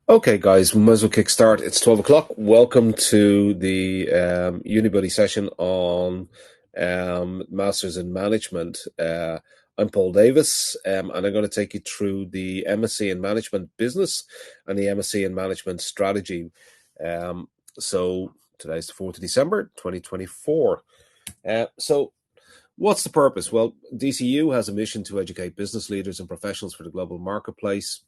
Okay, guys, we might as well kickstart. It's 12 o'clock. Welcome to the Unibuddy session on Masters in Management. I'm Paul Davis, and I'm going to take you through the MSc in Management Business and the MSc in Management Strategy. So today's the 4th of December, 2024. So what's the purpose? Well, DCU has a mission to educate business leaders and professionals for the global marketplace.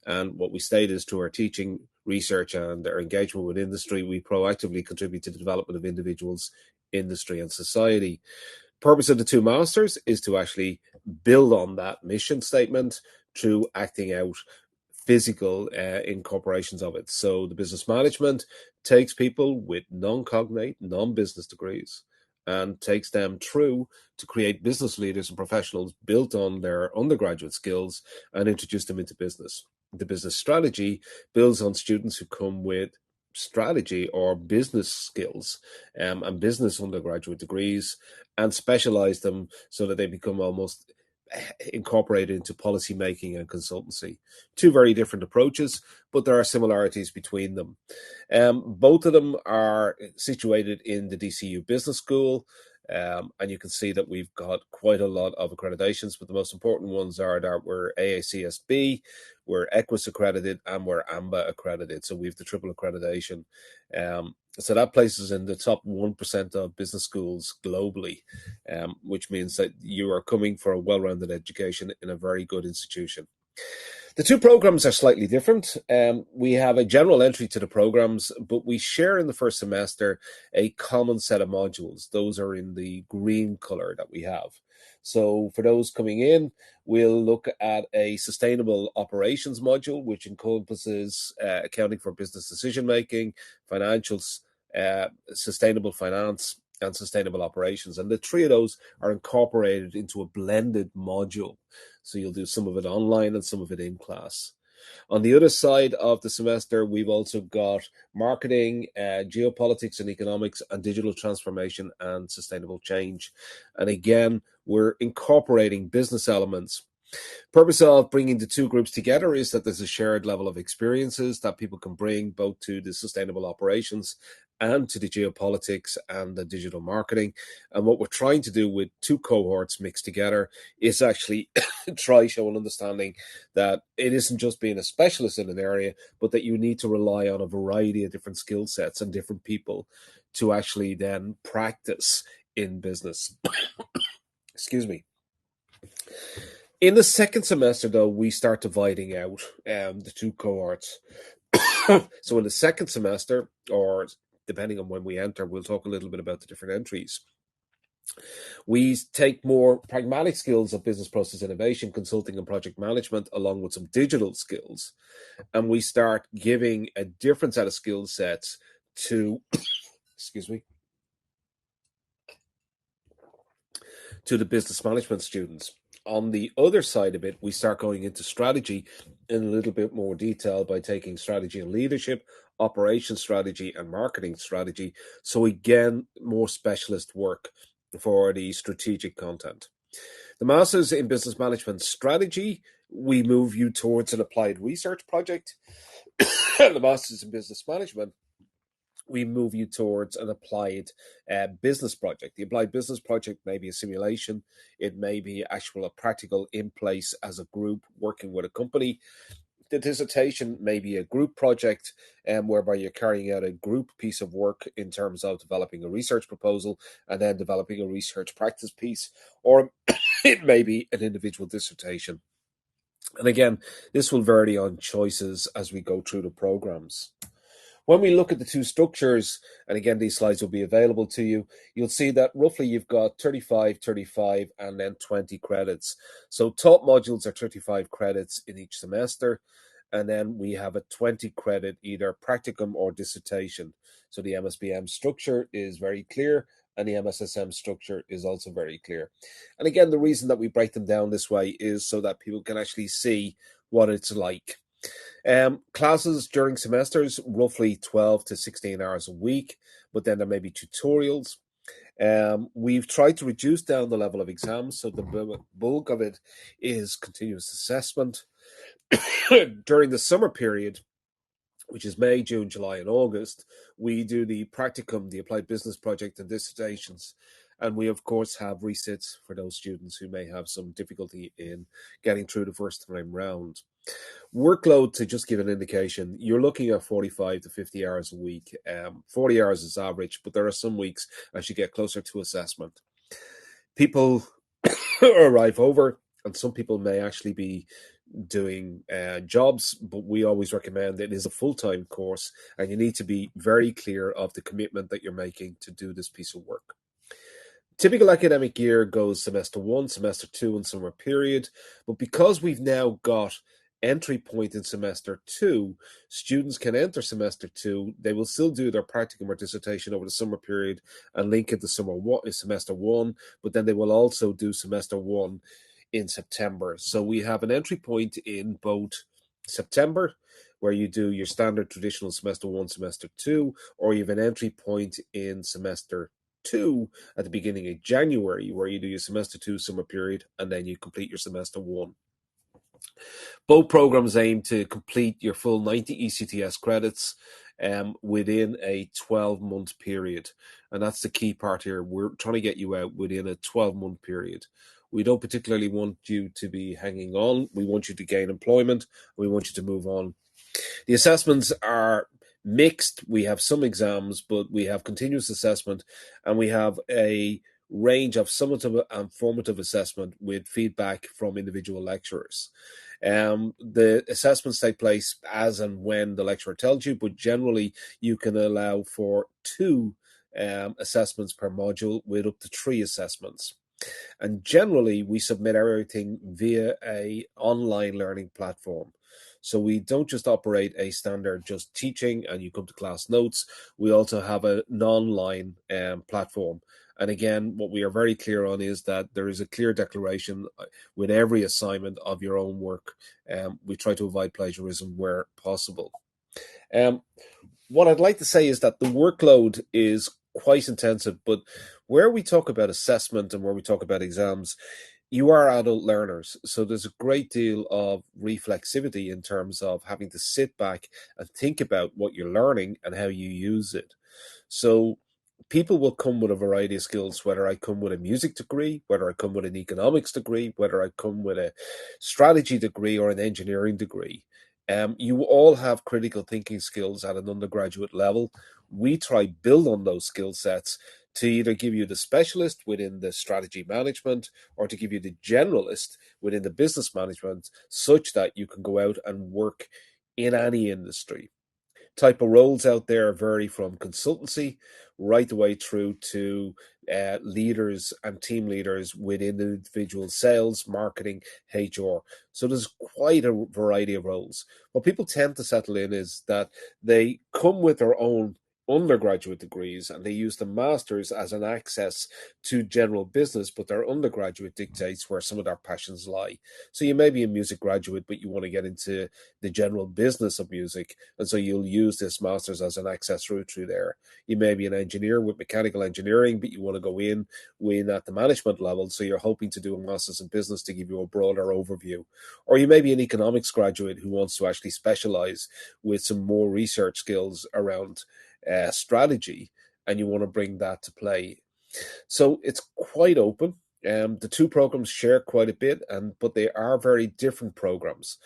And what we state is through our teaching, research, and our engagement with industry, we proactively contribute to the development of individuals, industry, and society. Purpose of the two masters is to actually build on that mission statement through acting out physical incorporations of it. So the business management takes people with non-cognate, non-business degrees and takes them through to create business leaders and professionals built on their undergraduate skills and introduce them into business. The business strategy builds on students who come with strategy or business skills and business undergraduate degrees and specialize them so that they become almost incorporated into policy making and consultancy. Two very different approaches, but there are similarities between them. Both of them are situated in the DCU Business School. And you can see that we've got quite a lot of accreditations, but the most important ones are that we're AACSB, we're Equus accredited, and we're AMBA accredited. So we have the triple accreditation. So that places in the top 1% of business schools globally, which means that you are coming for a well-rounded education in a very good institution. The two programs are slightly different. We have a general entry to the programs, but we share in the first semester a common set of modules. Those are in the green color that we have. So for those coming in, we'll look at a sustainable operations module, which encompasses accounting for business decision-making, financials, sustainable finance, and sustainable operations. And the three of those are incorporated into a blended module. So you'll do some of it online and some of it in class. On the other side of the semester, we've also got marketing, geopolitics and economics, and digital transformation and sustainable change. And again, we're incorporating business elements. Purpose of bringing the two groups together is that there's a shared level of experiences that people can bring both to the sustainable operations and to the geopolitics and the digital marketing. And what we're trying to do with two cohorts mixed together is actually try show an understanding that it isn't just being a specialist in an area, but that you need to rely on a variety of different skill sets and different people to actually then practice in business. Excuse me. In the second semester, though, we start dividing out the two cohorts. So in the second semester, or depending on when we enter, we'll talk a little bit about the different entries. We take more pragmatic skills of business process innovation, consulting, and project management, along with some digital skills. And we start giving a different set of skill sets to, excuse me, to the business management students. On the other side of it, we start going into strategy in a little bit more detail by taking strategy and leadership, operations strategy, and marketing strategy. So again, more specialist work for the strategic content. The Masters in Business Management Strategy, we move you towards an applied research project. The Masters in Business Management, we move you towards an applied business project. The applied business project may be a simulation. It may be actual a practical in place as a group working with a company. The dissertation may be a group project whereby you're carrying out a group piece of work in terms of developing a research proposal and then developing a research practice piece, or it may be an individual dissertation. And again, this will vary on choices as we go through the programs. When we look at the two structures, and again, these slides will be available to you, you'll see that roughly you've got 35, and then 20 credits. So taught modules are 35 credits in each semester. And then we have a 20 credit, either practicum or dissertation. So the MSBM structure is very clear, and the MSSM structure is also very clear. And again, the reason that we break them down this way is so that people can actually see what it's like. Classes during semesters, roughly 12 to 16 hours a week, but then there may be tutorials. We've tried to reduce down the level of exams, so the bulk of it is continuous assessment. During the summer period, which is May, June, July, and August, we do the practicum, the applied business project, and dissertations. And we, of course, have resits for those students who may have some difficulty in getting through the first time round. Workload, to just give an indication, you're looking at 45 to 50 hours a week. 40 hours is average, but there are some weeks as you get closer to assessment. People arrive over, and some people may actually be doing jobs, but we always recommend that it is a full-time course, and you need to be very clear of the commitment that you're making to do this piece of work. Typical academic year goes semester 1, semester 2, and summer period. But because we've now got entry point in semester 2, students can enter semester 2. They will still do their practicum or dissertation over the summer period and link into semester 1, but then they will also do semester 1 in September. So we have an entry point in both September, where you do your standard traditional semester 1, semester 2, or you have an entry point in semester 2 at the beginning of January, where you do your semester 2 summer period and then you complete your semester 1. Both programs aim to complete your full 90 ECTS credits within a 12-month period. And that's the key part here. We're trying to get you out within a 12-month period. We don't particularly want you to be hanging on. We want you to gain employment. We want you to move on. The assessments are mixed. We have some exams, but we have continuous assessment, and we have a range of summative and formative assessment with feedback from individual lecturers. The assessments take place as and when the lecturer tells you, but generally you can allow for 2 assessments per module with up to 3 assessments. And generally we submit everything via a online learning platform. So we don't just operate a standard just teaching and you come to class notes. We also have an online platform. And again, what we are very clear on is that there is a clear declaration with every assignment of your own work. We try to avoid plagiarism where possible. What I'd like to say is that the workload is quite intensive, but where we talk about assessment and where we talk about exams, you are adult learners. So there's a great deal of reflexivity in terms of having to sit back and think about what you're learning and how you use it. So people will come with a variety of skills, whether I come with a music degree, whether I come with an economics degree, whether I come with a strategy degree or an engineering degree. You all have critical thinking skills at an undergraduate level. We try build on those skill sets to either give you the specialist within the strategy management or to give you the generalist within the business management, such that you can go out and work in any industry. Type of roles out there vary from consultancy right the way through to leaders and team leaders within individual sales, marketing, HR. So there's quite a variety of roles. What people tend to settle in is that they come with their own undergraduate degrees and they use the masters as an access to general business, but their undergraduate dictates where some of their passions lie. So you may be a music graduate, but you want to get into the general business of music, and so you'll use this master's as an access route through there. You may be an engineer with mechanical engineering, but you want to go in at the management level, so you're hoping to do a master's in business to give you a broader overview. Or you may be an economics graduate who wants to actually specialize with some more research skills around strategy, and you want to bring that to play. So it's quite open. The 2 programs share quite a bit, but they are very different programs.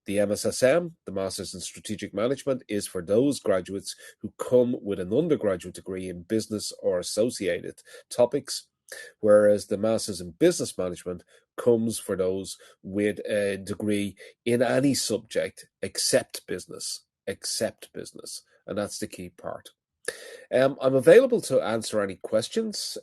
The MSSM, the Masters in Strategic Management, is for those graduates who come with an undergraduate degree in business or associated topics, whereas the Masters in Business Management comes for those with a degree in any subject except business, and that's the key part. I'm available to answer any questions.